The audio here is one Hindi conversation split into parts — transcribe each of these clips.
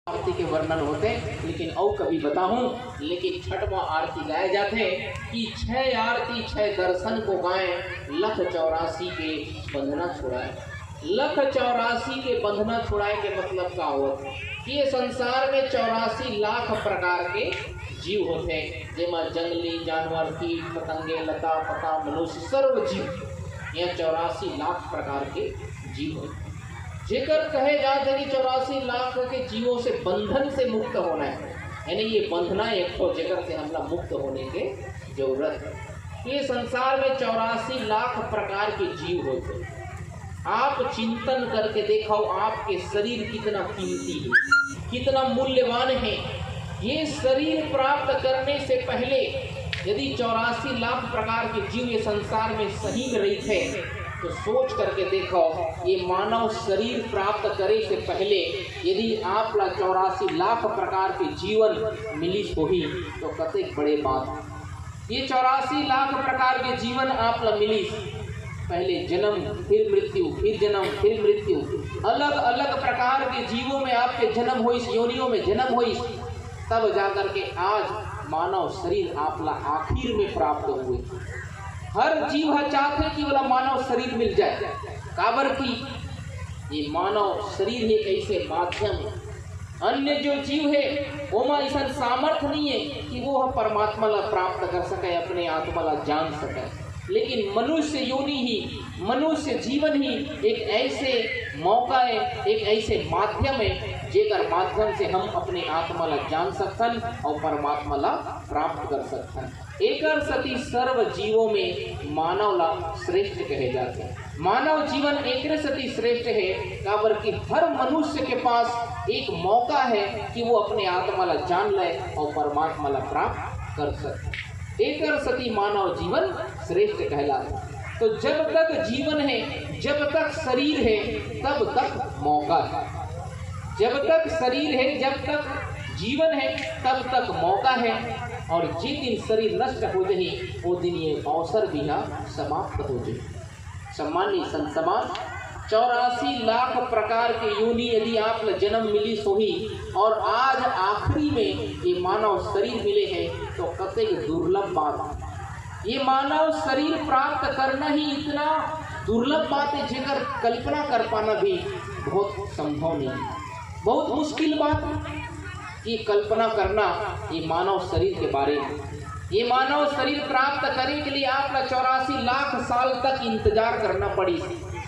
आरती के वर्णन होते, लेकिन और कभी बताऊं, लेकिन छठवां आरती गाए जाते कि 6 आरती 6 दर्शन को गाएं, लख 84 के बंधना छुड़ाए। लख 84 के बंधना छुड़ाए के मतलब का हो कि ये संसार में 84 लाख प्रकार के जीव होते हैं, जेमा जंगली जानवर, कीट पतंगे, लता पता, मनुष्य, सर्व जीव। यह 84 लाख प्रकार के जीव होते हैं। जेकर कहे जाते कि 84 लाख के जीवों से बंधन से मुक्त होना है, यानी ये बंधना एक तो जेकर से हमला मुक्त होने के जरूरत है। ये संसार में 84 लाख प्रकार के जीव होते हैं। आप चिंतन करके देखो, आपके शरीर कितना कीमती है, कितना मूल्यवान है। ये शरीर प्राप्त करने से पहले यदि 84 लाख प्रकार के जीव ये संसार में सही में रही थे, तो सोच करके देखो, ये मानव शरीर प्राप्त करे से पहले यदि आप 84 लाख प्रकार के जीवन मिली होही तो कते बड़े बात। ये 84 लाख प्रकार के जीवन आप मिली, पहले जन्म फिर मृत्यु, फिर जन्म फिर मृत्यु, अलग अलग प्रकार के जीवों में आपके जन्म हुई, योनियों में जन्म हुई, तब जाकर के आज मानव शरीर आपला आखिर में प्राप्त हुए। हर जीव चाहते कि वाला मानव शरीर मिल जाए, काबर की ये मानव शरीर एक ऐसे माध्यम है। अन्य जो जीव है ओमा ऐसा सामर्थ्य नहीं है कि वो परमात्मा ला प्राप्त कर सके, अपने आत्मा ला जान सके। लेकिन मनुष्य योनि ही, मनुष्य जीवन ही एक ऐसे मौका है, एक ऐसे माध्यम है जेकर माध्यम से हम अपने आत्मा ला जान सकन और परमात्मा ला प्राप्त कर सकन। एकर सती सर्व जीवों में मानव ला श्रेष्ठ कहे जाते हैं। मानव जीवन एक सती श्रेष्ठ है, काबर कि हर मनुष्य के पास एक मौका है कि वो अपने आत्मा ला जान ले और परमात्मा ला प्राप्त कर सके। एकर सती मानव जीवन श्रेष्ठ कहलाता है। तो जब तक जीवन है, जब तक शरीर है, तब तक मौका है। जब तक शरीर है, जब तक जीवन है, तब तक मौका है। और जिस दिन शरीर नष्ट हो जाए वो दिन ये अवसर भी समाप्त हो जाए। सम्मानीय संसमान, 84 लाख प्रकार के योनि यदि आप जन्म मिली सोही और आज आखिरी में ये मानव शरीर मिले हैं, तो कतेक दुर्लभ बात है। ये मानव शरीर प्राप्त करना ही इतना दुर्लभ बात है जेकर कल्पना कर पाना भी बहुत संभव नहीं, बहुत मुश्किल बात है कि कल्पना करना ये मानव शरीर के बारे में। ये मानव शरीर प्राप्त करने के लिए आप 84 लाख साल तक इंतजार करना पड़ी,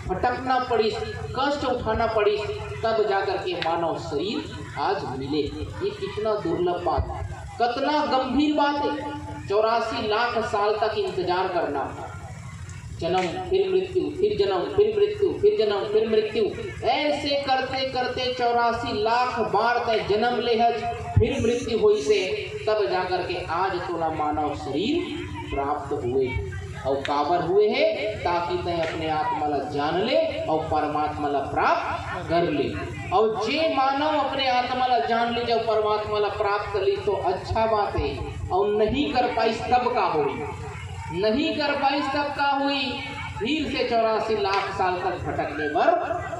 भटकना पड़ी, कष्ट उठाना पड़ी, तब जाकर के मानव शरीर आज मिले। ये कितना दुर्लभ बात है, कितना गंभीर बात है। 84 लाख साल तक इंतजार करना, जन्म फिर मृत्यु, फिर जन्म फिर मृत्यु, फिर जन्म फिर मृत्यु, ऐसे करते करते 84 लाख बार तय जन्म ले हज, फिर मृत्यु हुई से तब जाकर के आज तोला मानव शरीर प्राप्त हुए। और काबर हुए है ताकि तय अपने आत्मा ला जान ले और परमात्मा ला प्राप्त कर ले। और जे मानव अपने आत्मा ला जान ले, जब परमात्मा ला प्राप्त कर ली तो अच्छा बात है, और नहीं कर पाई तब का हुई, नहीं कर पाई तब का हुई, फिर से 84 लाख साल तक भटकने पर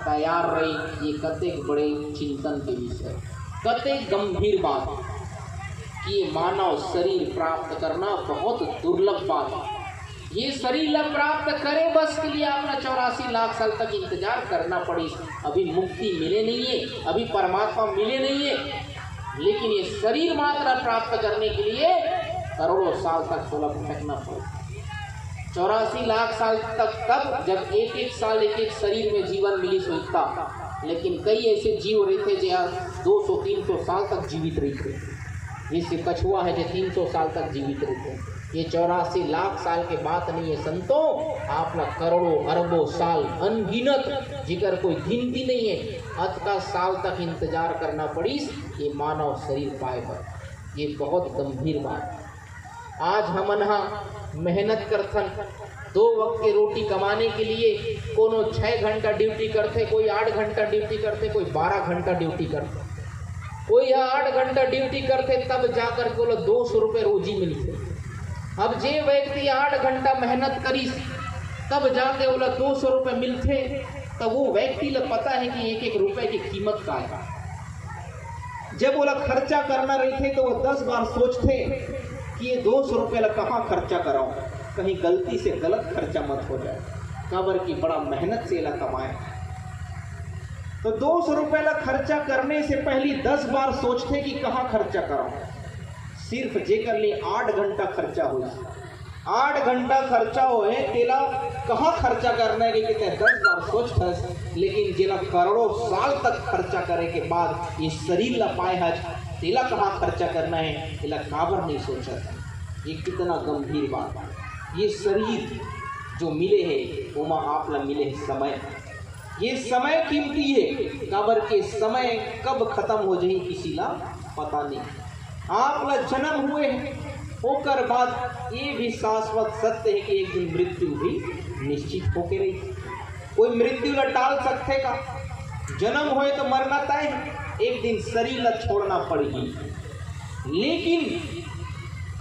तैयार रही। ये कतेक बड़े चिंतन के विषय, कतेक गंभीर बात कि ये मानव शरीर प्राप्त करना बहुत दुर्लभ बात है। ये शरीर ला प्राप्त करे बस के लिए आपने 84 लाख साल तक इंतजार करना पड़ी। अभी मुक्ति मिले नहीं है, अभी परमात्मा मिले नहीं है, लेकिन ये शरीर मात्र प्राप्त करने के लिए करोड़ों साल तक थोड़ा भटकना पड़ा। 84 लाख साल तक तब जब एक एक साल एक एक शरीर में जीवन मिली सोचता, लेकिन कई ऐसे जीव रहे थे जो 200-300 साल तक जीवित रहे थे। जैसे कछुआ है जो 300 साल तक जीवित रहे थे। ये 84 लाख साल के बात नहीं है संतों, आप ना करोड़ों अरबों साल अनगिनत जिगर कोई गिनती नहीं है, अत का साल तक इंतजार करना पड़ी ये मानव शरीर पाए पर। ये बहुत गंभीर बात। आज हम मेहनत करथन 2 वक्त के रोटी कमाने के लिए, कोनो 6 घंटा ड्यूटी करते, कोई 8 घंटा ड्यूटी करते, कोई 12 घंटा ड्यूटी करते, कोई 8 घंटा ड्यूटी करते, तब जाकर के 200 रुपये रोजी मिलते। अब जे व्यक्ति 8 घंटा मेहनत करी तब जाके 200 रुपये मिलते, तब वो व्यक्ति ला पता है कि एक एक रुपए की कीमत का है। जब बोला खर्चा करना रही थे तो वो 10 बार सोचते कि ये 200 रुपये ला कहाँ खर्चा कराऊं, कहीं गलती से गलत खर्चा मत हो जाए। काबर की बड़ा मेहनत से ला कमाए, तो 200 रुपये ला खर्चा करने से पहले 10 बार सोचते कि कहाँ खर्चा कराऊं। सिर्फ जेकर लिए 8 घंटा खर्चा हो, 8 घंटा खर्चा होए तेला कहाँ खर्चा करना है कि कितने 10 बार सोचता, लेकिन जेला करोड़ों साल तक खर्चा करे के बाद ये शरीर ला पाए है तेला कहाँ खर्चा करना है, तेला काबर नहीं सोचा था। ये कितना गंभीर बात है। ये शरीर जो मिले है वो माँ आप ला मिले है समय, ये समय कीमती है। काबर के समय कब खत्म हो जाए किसी ला पता नहीं। आप ला जन्म हुए होकर बाद ये भी शाश्वत सत्य है कि एक दिन मृत्यु भी निश्चित होके रही। कोई मृत्यु ला टाल सकते का? जन्म होए तो मरना तय है, एक दिन शरीर ला छोड़ना पड़ेगी, लेकिन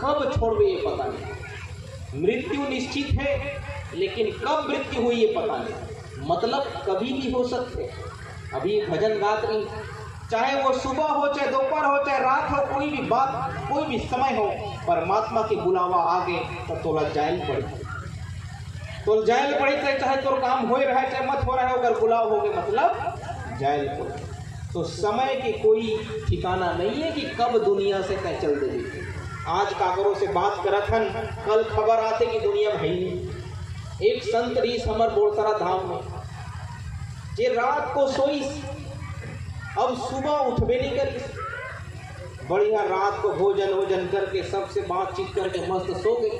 कब छोड़वे ये पता नहीं। मृत्यु निश्चित है, लेकिन कब मृत्यु हुई ये पता नहीं। मतलब कभी भी हो सकते। अभी भजन गात रही, चाहे वो सुबह हो, चाहे दोपहर हो, चाहे रात हो, कोई भी बात, कोई भी समय हो, परमात्मा के बुलावा आगे तो तोला जायल पड़े, तो जायल पड़े, चाहे तोर काम हो रहा है चाहे मत हो रहा है, अगर बुलाव हो गए मतलब जायल पड़े। तो समय के कोई ठिकाना नहीं है कि कब दुनिया से कह चल देगी। आज कागरों से बात करत हन, कल खबर आते कि दुनिया में है ही नहीं। एक संत रीस हमर बोरसरा धाम में, जे रात को सोईस, अब सुबह उठबे नहीं करी, बढ़िया रात को भोजन वोजन करके सबसे बातचीत करके मस्त सो गई।